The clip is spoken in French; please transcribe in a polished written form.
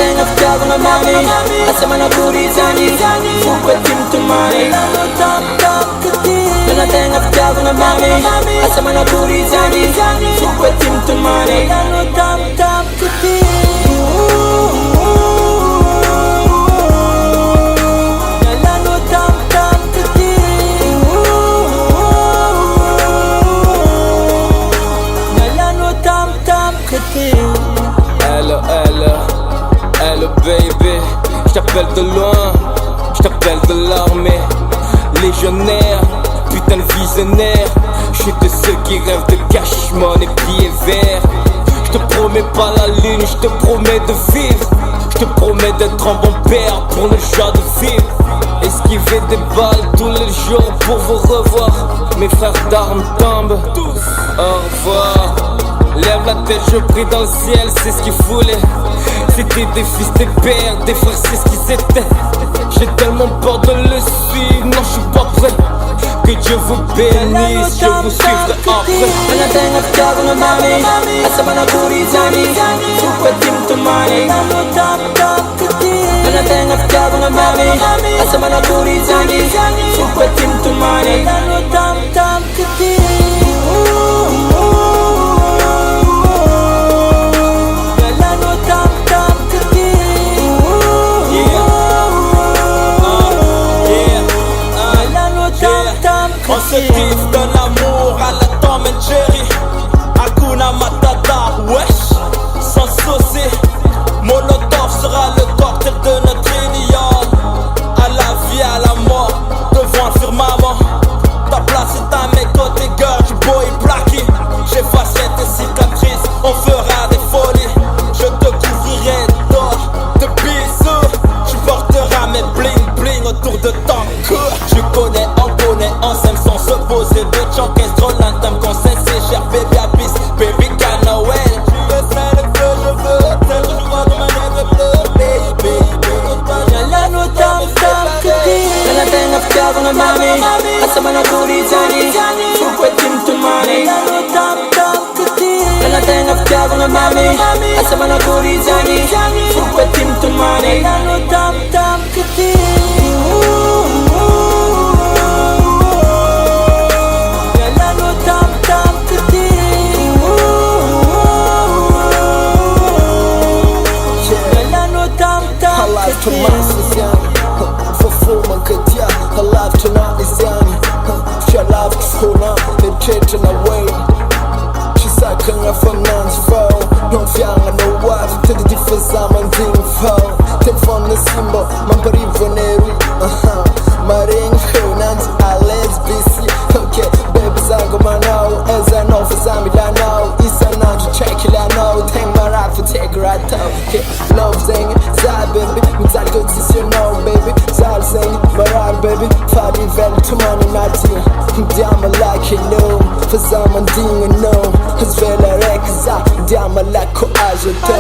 tena fitiavana mami asa manakorizany foko timtomany Nana tena fitiavana mami asa manakorizany foko timtomany Hello baby, j't'appelle de loin, j't'appelle de l'armée. Légionnaire, putain de visionnaire. J'suis de ceux qui rêvent de cash money, billets verts. J'te promets pas la lune, j'te promets de vivre. J'te promets d'être un bon père pour le joie de vivre. Esquiver des balles tous les jours pour vous revoir. Mes frères d'armes tombent, au revoir. Lève la tête, je prie dans le ciel, c'est ce qu'il voulait. C'était des fils, des pères, des frères, c'est ce qu'ils étaient. J'ai tellement peur de le suivre, non je suis pas prêt. Que Dieu vous bénisse, je vous suivrai après. Nana tena fitiavana mami asa manakorizany foko timtomany Nana tena fitiavana mami asa manakorizany foko timtomany On se kiffe de l'amour à la Tom and Jerry. Hakuna Matata, wesh, sans souci. Molotov sera le cocktail de notre union. À la vie, à la mort, devant le firmament. Ta place est à mes côtés, girl, du boy blacky. J'effacerai tes cicatrices, on fera des folies. Je te couvrirai d'or, de bisous. Tu porteras mes bling bling autour de ton cou. Tu connais, on s'aime sans se poser de chance. Trop l'intime qu'on sait, c'est cher, baby abyss, baby Canoël. Tu veux faire le feu, je veux tel, je vois de manière de bleu, baby. Nana tena fitiavana mami asa manakorizany foko timtomany Nana tena fitiavana mami asa manakorizany foko timtomany Her life tonight is young. She love to school up, they changing away. She's sucking up from nuns phone. No young and no wife, to the difference I'm on ding phone. Telephone the symbol, man but even every my ring nuns are let's busy. Okay, babies I go my now. As I know for some I know. It's a non to check it I know. Take my life for take right out. Okay, love saying, Zai baby, it's all good since you know baby. Zai saying, baby, fadi vel to money nothing. Damn like you know, for someone ding you know. It's very like za, damn like ko aje to.